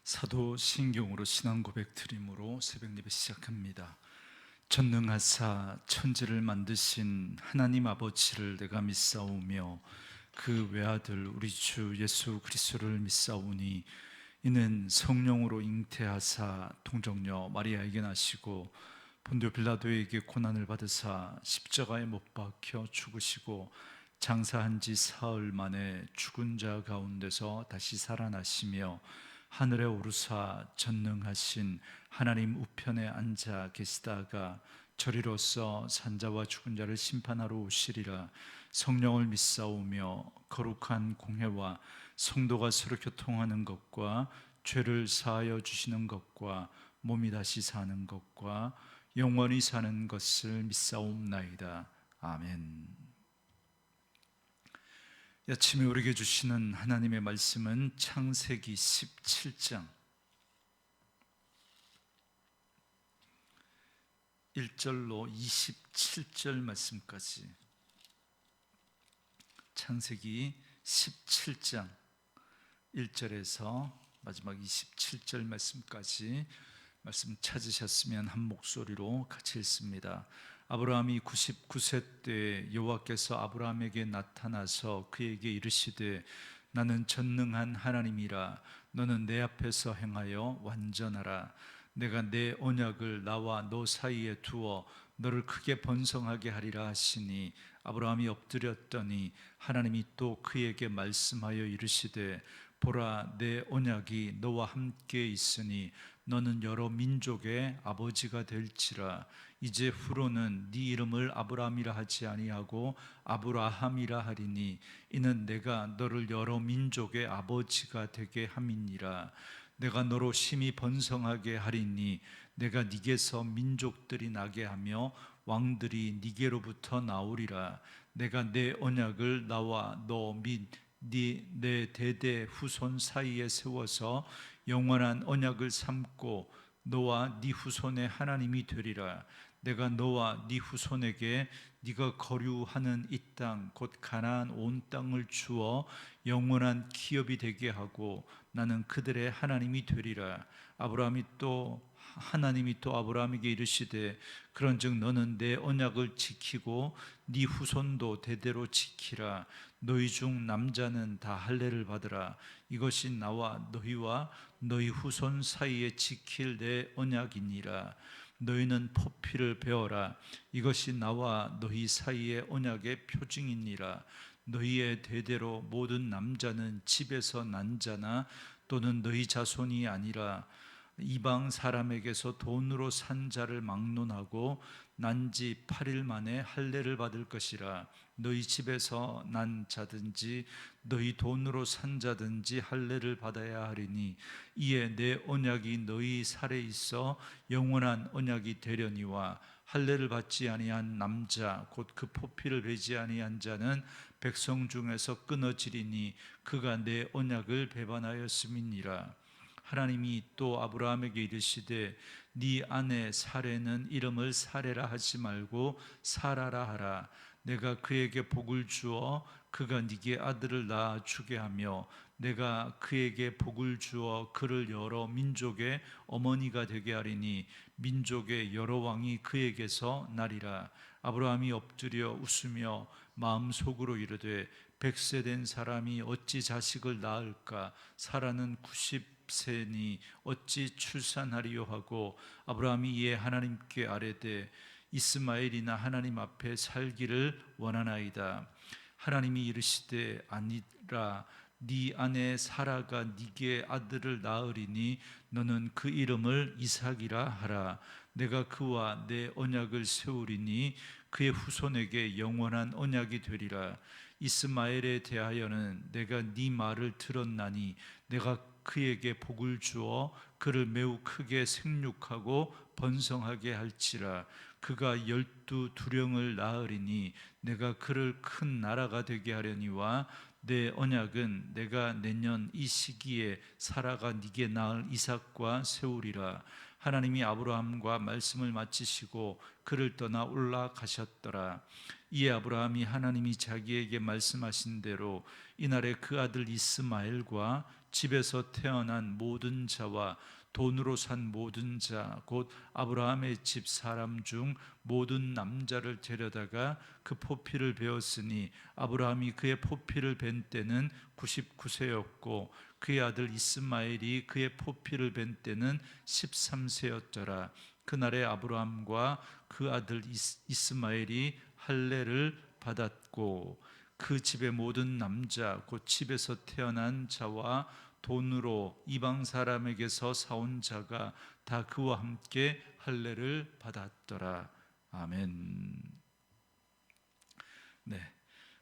사도신경으로 신앙 고백 드림으로 새벽 예배 시작합니다. 전능하사 천지를 만드신 하나님 아버지를 내가 믿사오며 그 외아들 우리 주 예수 그리스도를 믿사오니 이는 성령으로 잉태하사 동정녀 마리아에게 나시고 본디오 빌라도에게 고난을 받으사 십자가에 못 박혀 죽으시고 장사한 지 사흘 만에 죽은 자 가운데서 다시 살아나시며 하늘에 오르사 전능하신 하나님 우편에 앉아 계시다가 저리로서 산자와 죽은 자를 심판하러 오시리라. 성령을 믿사오며 거룩한 공회와 성도가 서로 교통하는 것과 죄를 사하여 주시는 것과 몸이 다시 사는 것과 영원히 사는 것을 믿사옵나이다. 아멘. 이 아침에 우리에게 주시는 하나님의 말씀은 창세기 17장 1절로 27절 말씀까지, 창세기 17장 1절에서 마지막 27절 말씀까지 말씀 찾으셨으면 한 목소리로 같이 읽습니다. 아브라함이 99세 때 여호와께서 아브라함에게 나타나서 그에게 이르시되 나는 전능한 하나님이라. 너는 내 앞에서 행하여 완전하라. 내가 내 언약을 나와 너 사이에 두어 너를 크게 번성하게 하리라 하시니 아브라함이 엎드렸더니 하나님이 또 그에게 말씀하여 이르시되 보라, 내 언약이 너와 함께 있으니 너는 여러 민족의 아버지가 될지라. 이제 후로는 네 이름을 아브라함이라 하지 아니하고 아브라함이라 하리니 이는 내가 너를 여러 민족의 아버지가 되게 함이니라. 내가 너로 심히 번성하게 하리니 내가 네게서 민족들이 나게 하며 왕들이 네게로부터 나오리라. 내가 내 언약을 나와 너 및 내 대대 후손 사이에 세워서 영원한 언약을 삼고 너와 네 후손의 하나님이 되리라. 내가 너와 네 후손에게 네가 거류하는 이 땅 곧 가나안 온 땅을 주어 영원한 기업이 되게 하고 나는 그들의 하나님이 되리라. 하나님이 또 아브라함에게 이르시되 그런즉 너는 내 언약을 지키고 네 후손도 대대로 지키라. 너희 중 남자는 다 할례를 받으라. 이것이 나와 너희와 너희 후손 사이에 지킬 내 언약이니라. 너희는 포피를 베어라. 이것이 나와 너희 사이의 언약의 표징이니라. 너희의 대대로 모든 남자는 집에서 난 자나 또는 너희 자손이 아니라 이방 사람에게서 돈으로 산 자를 막론하고 난 지 8일 만에 할례를 받을 것이라. 너희 집에서 난 자든지 너희 돈으로 산 자든지 할례를 받아야 하리니 이에 내 언약이 너희 살에 있어 영원한 언약이 되려니와 할례를 받지 아니한 남자 곧 그 포피를 베지 아니한 자는 백성 중에서 끊어지리니 그가 내 언약을 배반하였음이니라. 하나님이 또 아브라함에게 이르시되 네 아내 사레는 이름을 사레라 하지 말고 사라라 하라. 내가 그에게 복을 주어 그가 네게 아들을 낳아 주게 하며 내가 그에게 복을 주어 그를 여러 민족의 어머니가 되게 하리니 민족의 여러 왕이 그에게서 나리라. 아브라함이 엎드려 웃으며 마음속으로 이르되 100세 된 사람이 어찌 자식을 낳을까? 사라는 90세니 어찌 출산하리요 하고 아브라함이 이에 하나님께 아뢰되 이스마엘이나 하나님 앞에 살기를 원하나이다. 하나님이 이르시되 아니라 네 아내 사라가 네게 아들을 낳으리니 너는 그 이름을 이삭이라 하라. 내가 그와 내 언약을 세우리니 그의 후손에게 영원한 언약이 되리라. 이스마엘에 대하여는 내가 네 말을 들었나니 내가 그에게 복을 주어 그를 매우 크게 생육하고 번성하게 할지라. 그가 12두령을 낳으리니 내가 그를 큰 나라가 되게 하려니와 내 언약은 내가 내년 이 시기에 사라가 네게 낳을 이삭과 세우리라. 하나님이 아브라함과 말씀을 마치시고 그를 떠나 올라가셨더라. 이에 아브라함이 하나님이 자기에게 말씀하신 대로 이날에 그 아들 이스마엘과 집에서 태어난 모든 자와 돈으로 산 모든 자 곧 아브라함의 집 사람 중 모든 남자를 데려다가 그 포피를 베었으니 아브라함이 그의 포피를 벤 때는 99세였고 그의 아들 이스마엘이 그의 포피를 벤 때는 13세였더라. 그날에 아브라함과 그 아들 이스마엘이 할례를 받았고 그 집의 모든 남자 곧 집에서 태어난 자와 돈으로 이방 사람에게서 사온 자가 다 그와 함께 할례를 받았더라. 아멘. 네,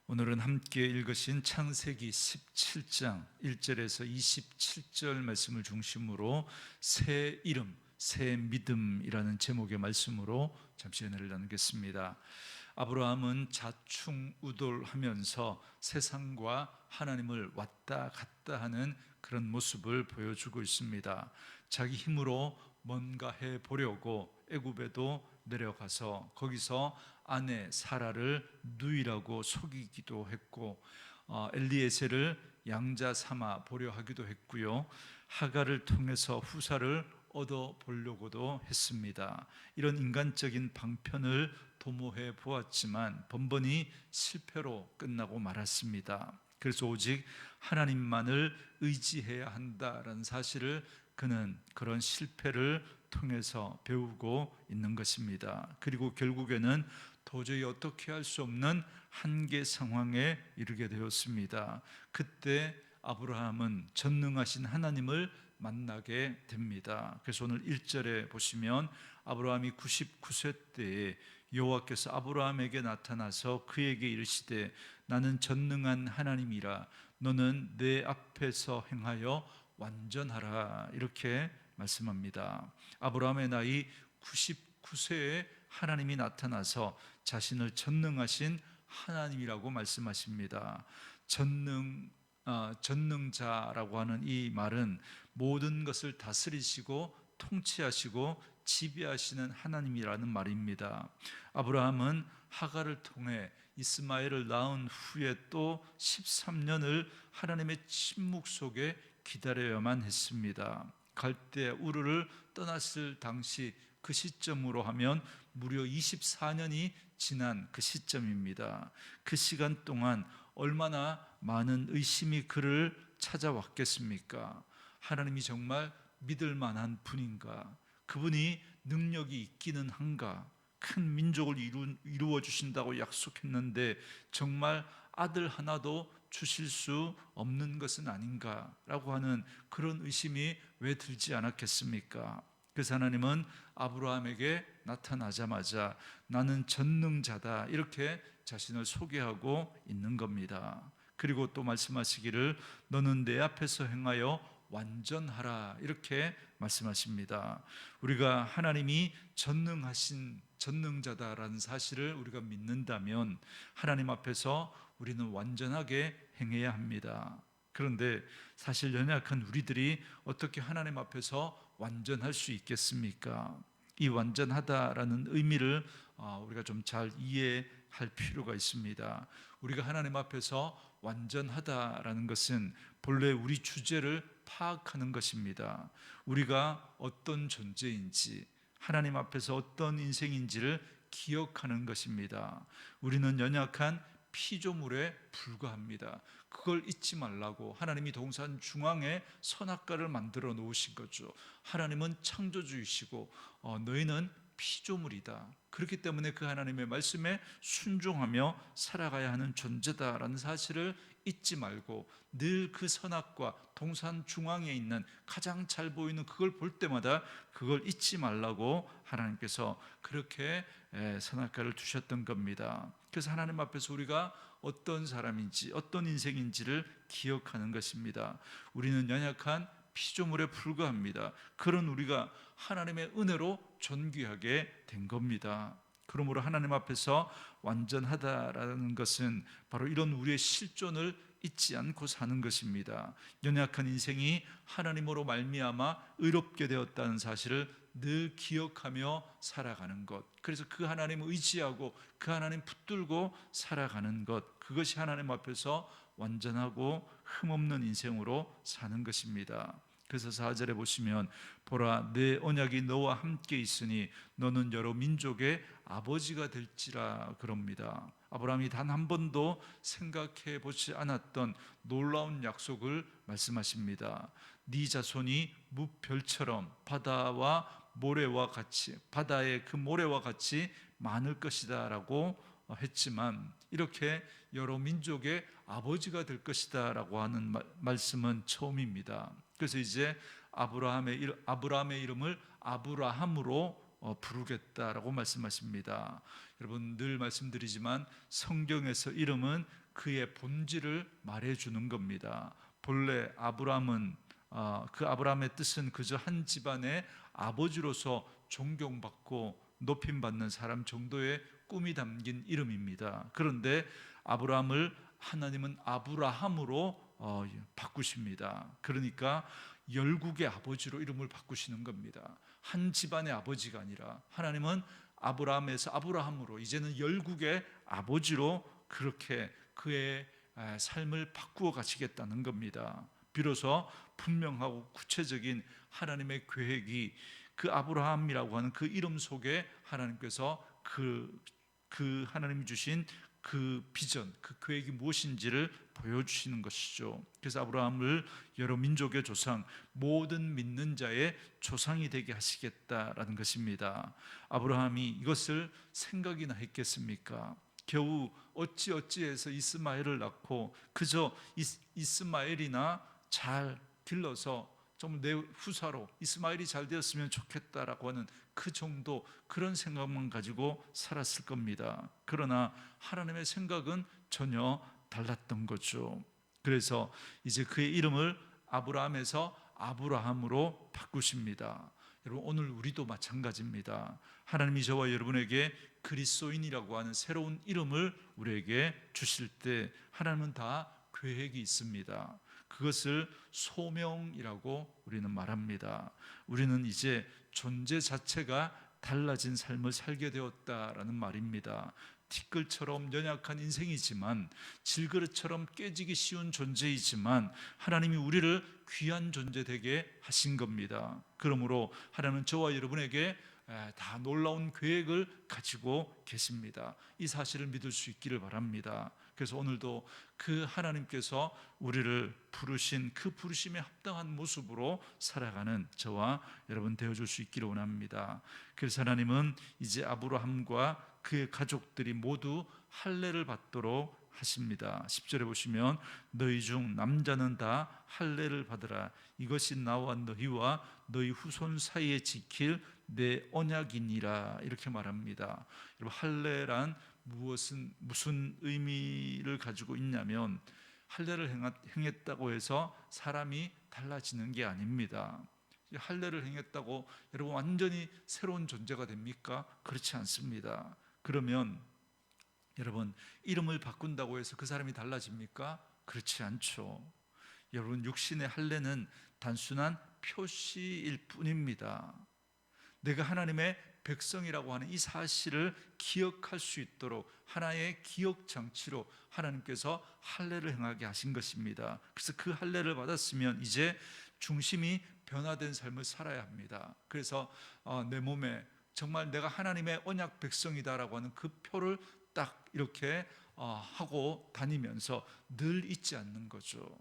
오늘은 함께 읽으신 창세기 17장 1절에서 27절 말씀을 중심으로 새 이름, 새 믿음이라는 제목의 말씀으로 잠시 은혜를 나누겠습니다. 아브라함은 자충우돌하면서 세상과 하나님을 왔다 갔다 하는 그런 모습을 보여주고 있습니다. 자기 힘으로 뭔가 해보려고 애굽에도 내려가서 거기서 아내 사라를 누이라고 속이기도 했고 엘리에셀을 양자 삼아 보려 하기도 했고요. 하갈을 통해서 후사를 얻어 보려고도 했습니다. 이런 인간적인 방편을 도모해 보았지만 번번이 실패로 끝나고 말았습니다. 그래서 오직 하나님만을 의지해야 한다라는 사실을 그는 그런 실패를 통해서 배우고 있는 것입니다. 그리고 결국에는 도저히 어떻게 할 수 없는 한계 상황에 이르게 되었습니다. 그때 아브라함은 전능하신 하나님을 만나게 됩니다. 그래서 오늘 1절에 보시면 아브라함이 99세 때에 여호와께서 아브라함에게 나타나서 그에게 이르시되 나는 전능한 하나님이라 너는 내 앞에서 행하여 완전하라 이렇게 말씀합니다. 아브라함의 나이 99세에 하나님이 나타나서 자신을 전능하신 하나님이라고 말씀하십니다. 전능자라고 하는 이 말은 모든 것을 다스리시고 통치하시고 지배하시는 하나님이라는 말입니다. 아브라함은 하갈을 통해 이스마엘을 낳은 후에 또 13년을 하나님의 침묵 속에 기다려야만 했습니다. 갈대 우르를 떠났을 당시 그 시점으로 하면 무려 24년이 지난 그 시점입니다. 그 시간 동안 얼마나 많은 의심이 그를 찾아왔겠습니까? 하나님이 정말 믿을 만한 분인가? 그분이 능력이 있기는 한가? 큰 민족을 이루어 주신다고 약속했는데 정말 아들 하나도 주실 수 없는 것은 아닌가라고 하는 그런 의심이 왜 들지 않았겠습니까? 그래서 하나님은 아브라함에게 나타나자마자 나는 전능자다 이렇게 자신을 소개하고 있는 겁니다. 그리고 또 말씀하시기를 너는 내 앞에서 행하여 완전하라 이렇게 말씀하십니다. 우리가 하나님이 전능하신 전능자다라는 사실을 우리가 믿는다면 하나님 앞에서 우리는 완전하게 행해야 합니다. 그런데 사실 연약한 우리들이 어떻게 하나님 앞에서 완전할 수 있겠습니까? 이 완전하다라는 의미를 우리가 좀 잘 이해할 필요가 있습니다. 우리가 하나님 앞에서 완전하다라는 것은 본래 우리 주제를 파악하는 것입니다. 우리가 어떤 존재인지 하나님 앞에서 어떤 인생인지를 기억하는 것입니다. 우리는 연약한 피조물에 불과합니다. 그걸 잊지 말라고 하나님이 동산 중앙에 선악과를 만들어 놓으신 거죠. 하나님은 창조주이시고 너희는 피조물이다. 그렇기 때문에 그 하나님의 말씀에 순종하며 살아가야 하는 존재다라는 사실을 잊지 말고 늘 그 선악과 동산 중앙에 있는 가장 잘 보이는 그걸 볼 때마다 그걸 잊지 말라고 하나님께서 그렇게 선악과를 두셨던 겁니다. 그래서 하나님 앞에서 우리가 어떤 사람인지 어떤 인생인지를 기억하는 것입니다. 우리는 연약한 피조물에 불과합니다. 그런 우리가 하나님의 은혜로 존귀하게 된 겁니다. 그러므로 하나님 앞에서 완전하다라는 것은 바로 이런 우리의 실존을 잊지 않고 사는 것입니다. 연약한 인생이 하나님으로 말미암아 의롭게 되었다는 사실을 늘 기억하며 살아가는 것, 그래서 그 하나님을 의지하고 그 하나님 붙들고 살아가는 것, 그것이 하나님 앞에서 완전하고 흠없는 인생으로 사는 것입니다. 그래서 4절에 보시면 보라 내 언약이 너와 함께 있으니 너는 여러 민족의 아버지가 될지라 그럽니다. 아브라함이 단 한 번도 생각해 보지 않았던 놀라운 약속을 말씀하십니다. 네 자손이 무별처럼 바다와 모래와 같이 바다의 그 모래와 같이 많을 것이다 라고 했지만 이렇게 여러 민족의 아버지가 될 것이다 라고 하는 말씀은 처음입니다. 그래서 이제 아브라함의 이름을 아브라함으로 부르겠다라고 말씀하십니다. 여러분 늘 말씀드리지만 성경에서 이름은 그의 본질을 말해주는 겁니다. 본래 아브라함은 그 아브라함의 뜻은 그저 한 집안의 아버지로서 존경받고 높임받는 사람 정도의 꿈이 담긴 이름입니다. 그런데 아브라함을 하나님은 아브라함으로 바꾸십니다. 그러니까 열국의 아버지로 이름을 바꾸시는 겁니다. 한 집안의 아버지가 아니라 하나님은 아브라함에서 아브라함으로 이제는 열국의 아버지로 그렇게 그의 삶을 바꾸어 가시겠다는 겁니다. 비로소 분명하고 구체적인 하나님의 계획이 그 아브라함이라고 하는 그 이름 속에 하나님께서 그 하나님이 주신 그 비전, 그 계획이 무엇인지를 보여주시는 것이죠. 그래서 아브라함을 여러 민족의 조상, 모든 믿는 자의 조상이 되게 하시겠다라는 것입니다. 아브라함이 이것을 생각이나 했겠습니까? 겨우 어찌어찌해서 이스마엘을 낳고 그저 이스마엘이나 잘 길러서 좀 내 후사로 이스마엘이 잘 되었으면 좋겠다라고 하는 그 정도 그런 생각만 가지고 살았을 겁니다. 그러나 하나님의 생각은 전혀 달랐던 거죠. 그래서 이제 그의 이름을 아브라함에서 아브라함으로 바꾸십니다. 여러분 오늘 우리도 마찬가지입니다. 하나님이 저와 여러분에게 그리스도인이라고 하는 새로운 이름을 우리에게 주실 때 하나님은 다 계획이 있습니다. 그것을 소명이라고 우리는 말합니다. 우리는 이제 존재 자체가 달라진 삶을 살게 되었다라는 말입니다. 티끌처럼 연약한 인생이지만 질그릇처럼 깨지기 쉬운 존재이지만 하나님이 우리를 귀한 존재 되게 하신 겁니다. 그러므로 하나님은 저와 여러분에게 다 놀라운 계획을 가지고 계십니다. 이 사실을 믿을 수 있기를 바랍니다. 그래서 오늘도 그 하나님께서 우리를 부르신 그 부르심에 합당한 모습으로 살아가는 저와 여러분 되어줄 수 있기를 원합니다. 그래서 하나님은 이제 아브라함과 그의 가족들이 모두 할례를 받도록 하십니다. 10절에 보시면 너희 중 남자는 다 할례를 받으라. 이것이 나와 너희와 너희 후손 사이에 지킬 내 언약이니라 이렇게 말합니다. 여러분 할례란 무슨 의미를 가지고 있냐면 할례를 행했다고 해서 사람이 달라지는 게 아닙니다. 할례를 행했다고 여러분 완전히 새로운 존재가 됩니까? 그렇지 않습니다. 그러면 여러분 이름을 바꾼다고 해서 그 사람이 달라집니까? 그렇지 않죠. 여러분 육신의 할례는 단순한 표시일 뿐입니다. 내가 하나님의 백성이라고 하는 이 사실을 기억할 수 있도록 하나의 기억 장치로 하나님께서 할례를 행하게 하신 것입니다. 그래서 그 할례를 받았으면 이제 중심이 변화된 삶을 살아야 합니다. 그래서 내 몸에 정말 내가 하나님의 언약 백성이다라고 하는 그 표를 딱 이렇게 하고 다니면서 늘 잊지 않는 거죠.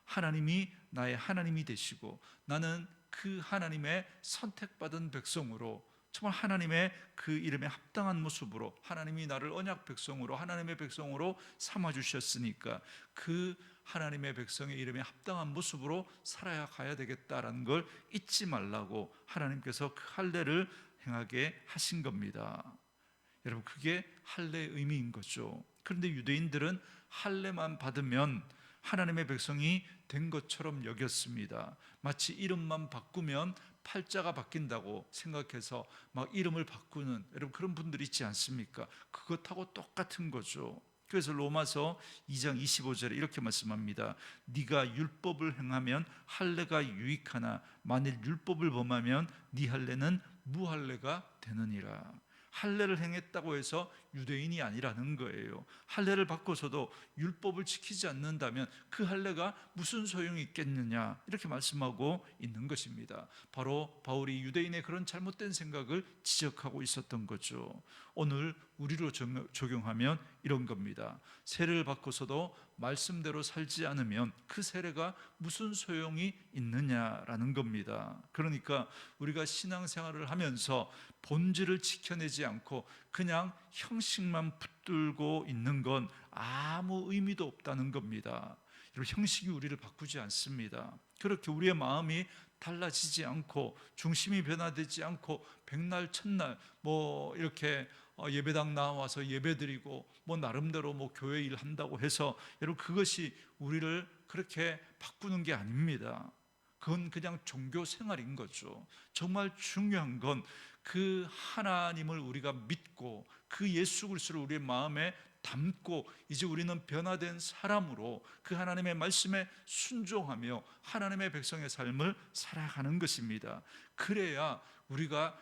하나님이 나의 하나님이 되시고 나는 그 하나님의 선택받은 백성으로 정말 하나님의 그 이름에 합당한 모습으로 하나님이 나를 언약 백성으로 하나님의 백성으로 삼아주셨으니까 그 하나님의 백성의 이름에 합당한 모습으로 살아야 가야 되겠다라는 걸 잊지 말라고 하나님께서 그 할례를 행하게 하신 겁니다. 여러분 그게 할례의 의미인 거죠. 그런데 유대인들은 할례만 받으면 하나님의 백성이 된 것처럼 여겼습니다. 마치 이름만 바꾸면 팔자가 바뀐다고 생각해서 막 이름을 바꾸는 여러분 그런 분들이 있지 않습니까? 그것하고 똑같은 거죠. 그래서 로마서 2장 25절에 이렇게 말씀합니다. 네가 율법을 행하면 할례가 유익하나 만일 율법을 범하면 네 할례는 무할례가 되느니라. 할례를 행했다고 해서 유대인이 아니라는 거예요. 할례를 받고서도 율법을 지키지 않는다면 그 할례가 무슨 소용이 있겠느냐, 이렇게 말씀하고 있는 것입니다. 바로 바울이 유대인의 그런 잘못된 생각을 지적하고 있었던 거죠. 오늘 우리로 적용하면 이런 겁니다. 세례를 받고서도 말씀대로 살지 않으면 그 세례가 무슨 소용이 있느냐라는 겁니다. 그러니까 우리가 신앙생활을 하면서 본질을 지켜내지 않고 그냥 형식만 붙들고 있는 건 아무 의미도 없다는 겁니다. 여러분, 형식이 우리를 바꾸지 않습니다. 그렇게 우리의 마음이 달라지지 않고 중심이 변화되지 않고 백날 첫날 이렇게 예배당 나와서 예배드리고 나름대로 교회 일 한다고 해서 여러분, 그것이 우리를 그렇게 바꾸는 게 아닙니다. 그건 그냥 종교 생활인 거죠. 정말 중요한 건 그 하나님을 우리가 믿고 그 예수 그리스도를 우리의 마음에 담고 이제 우리는 변화된 사람으로 그 하나님의 말씀에 순종하며 하나님의 백성의 삶을 살아가는 것입니다. 그래야 우리가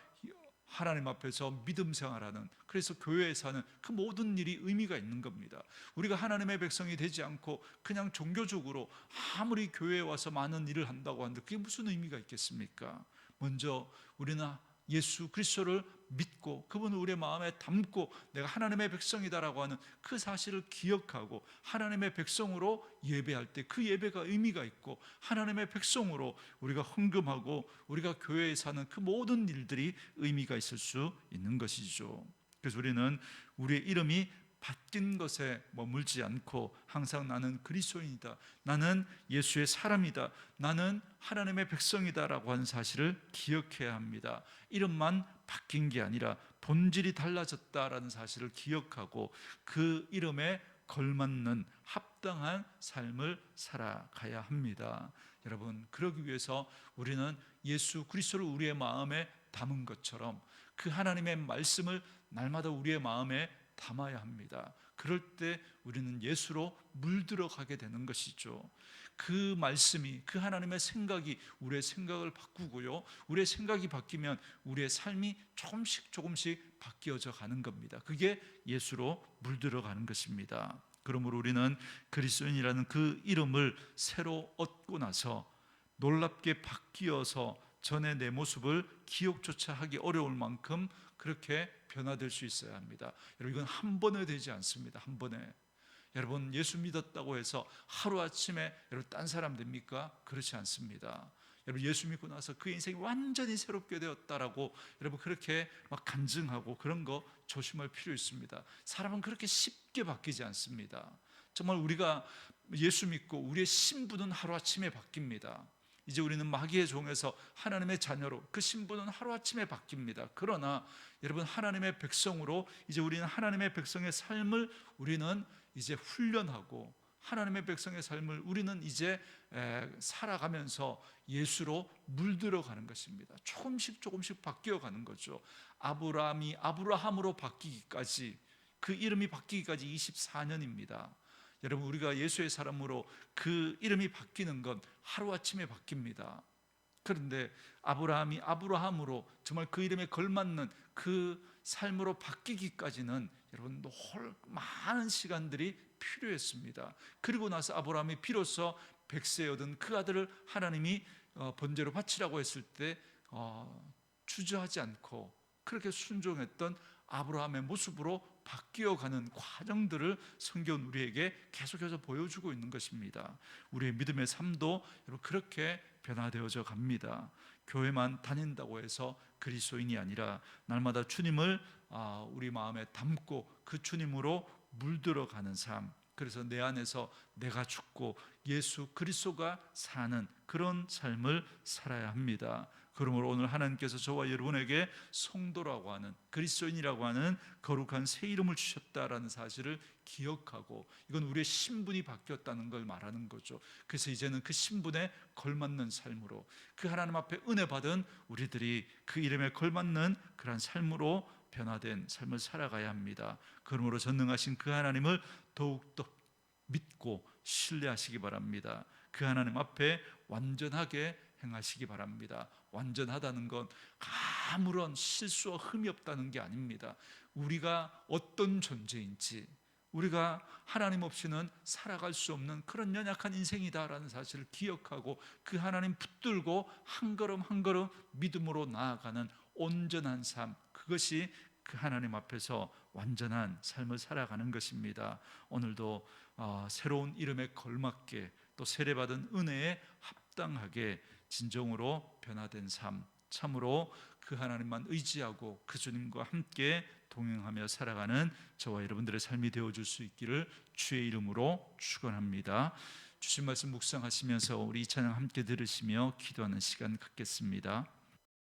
하나님 앞에서 믿음 생활하는, 그래서 교회에 사는 그 모든 일이 의미가 있는 겁니다. 우리가 하나님의 백성이 되지 않고 그냥 종교적으로 아무리 교회에 와서 많은 일을 한다고 하는데 그게 무슨 의미가 있겠습니까? 먼저 우리는 예수 그리스도를 믿고 그분을 우리의 마음에 담고 내가 하나님의 백성이다라고 하는 그 사실을 기억하고 하나님의 백성으로 예배할 때 그 예배가 의미가 있고 하나님의 백성으로 우리가 헌금하고 우리가 교회에 사는 그 모든 일들이 의미가 있을 수 있는 것이죠. 그래서 우리는 우리의 이름이 바뀐 것에 머물지 않고 항상 나는 그리스도인이다, 나는 예수의 사람이다, 나는 하나님의 백성이다라고 하는 사실을 기억해야 합니다. 이름만 바뀐 게 아니라 본질이 달라졌다라는 사실을 기억하고 그 이름에 걸맞는 합당한 삶을 살아가야 합니다. 여러분, 그러기 위해서 우리는 예수 그리스도를 우리의 마음에 담은 것처럼 그 하나님의 말씀을 날마다 우리의 마음에 담아야 합니다. 그럴 때 우리는 예수로 물들어가게 되는 것이죠. 그 말씀이, 그 하나님의 생각이 우리의 생각을 바꾸고요, 우리의 생각이 바뀌면 우리의 삶이 조금씩 바뀌어져 가는 겁니다. 그게 예수로 물들어가는 것입니다. 그러므로 우리는 그리스도인이라는 그 이름을 새로 얻고 나서 놀랍게 바뀌어서 전에 내 모습을 기억조차 하기 어려울 만큼 그렇게 변화될 수 있어야 합니다. 여러분, 이건 한 번에 되지 않습니다. 한 번에. 여러분, 예수 믿었다고 해서 하루아침에 여러분 딴 사람 됩니까? 그렇지 않습니다. 여러분, 예수 믿고 나서 그 인생이 완전히 새롭게 되었다라고 여러분 그렇게 막 간증하고 그런 거 조심할 필요 있습니다. 사람은 그렇게 쉽게 바뀌지 않습니다. 정말 우리가 예수 믿고 우리의 신분은 하루아침에 바뀝니다. 이제 우리는 마귀의 종에서 하나님의 자녀로, 그 신분은 하루아침에 바뀝니다. 그러나 여러분, 하나님의 백성으로 이제 우리는 하나님의 백성의 삶을 우리는 이제 훈련하고 하나님의 백성의 삶을 우리는 이제 살아가면서 예수로 물들어가는 것입니다. 조금씩 바뀌어가는 거죠. 아브라함이 아브라함으로 바뀌기까지, 그 이름이 바뀌기까지 24년입니다. 여러분, 우리가 예수의 사람으로 그 이름이 바뀌는 건 하루아침에 바뀝니다. 그런데 아브라함이 아브라함으로 정말 그 이름에 걸맞는 그 삶으로 바뀌기까지는 여러분 많은 시간들이 필요했습니다. 그리고 나서 아브라함이 비로소 백세 얻은 그 아들을 하나님이 번제로 바치라고 했을 때 주저하지 않고 그렇게 순종했던 아브라함의 모습으로 바뀌어가는 과정들을 성경은 우리에게 계속해서 보여주고 있는 것입니다. 우리의 믿음의 삶도 그렇게 변화되어져 갑니다. 교회만 다닌다고 해서 그리스도인이 아니라 날마다 주님을 우리 마음에 담고 그 주님으로 물들어가는 삶, 그래서 내 안에서 내가 죽고 예수 그리스도가 사는 그런 삶을 살아야 합니다. 그러므로 오늘 하나님께서 저와 여러분에게 성도라고 하는, 그리스도인이라고 하는 거룩한 새 이름을 주셨다라는 사실을 기억하고, 이건 우리의 신분이 바뀌었다는 걸 말하는 거죠. 그래서 이제는 그 신분에 걸맞는 삶으로, 그 하나님 앞에 은혜 받은 우리들이 그 이름에 걸맞는 그런 삶으로 변화된 삶을 살아가야 합니다. 그러므로 전능하신 그 하나님을 더욱더 믿고 신뢰하시기 바랍니다. 그 하나님 앞에 완전하게 행하시기 바랍니다. 완전하다는 건 아무런 실수와 흠이 없다는 게 아닙니다. 우리가 어떤 존재인지, 우리가 하나님 없이는 살아갈 수 없는 그런 연약한 인생이다라는 사실을 기억하고 그 하나님 붙들고 한 걸음 한 걸음 믿음으로 나아가는 온전한 삶, 그것이 그 하나님 앞에서 완전한 삶을 살아가는 것입니다. 오늘도 새로운 이름에 걸맞게 또 세례받은 은혜에 합당하게 진정으로 변화된 삶, 참으로 그 하나님만 의지하고 그 주님과 함께 동행하며 살아가는 저와 여러분들의 삶이 되어줄 수 있기를 주의 이름으로 축원합니다. 주신 말씀 묵상하시면서 우리 이 찬양 함께 들으시며 기도하는 시간 갖겠습니다.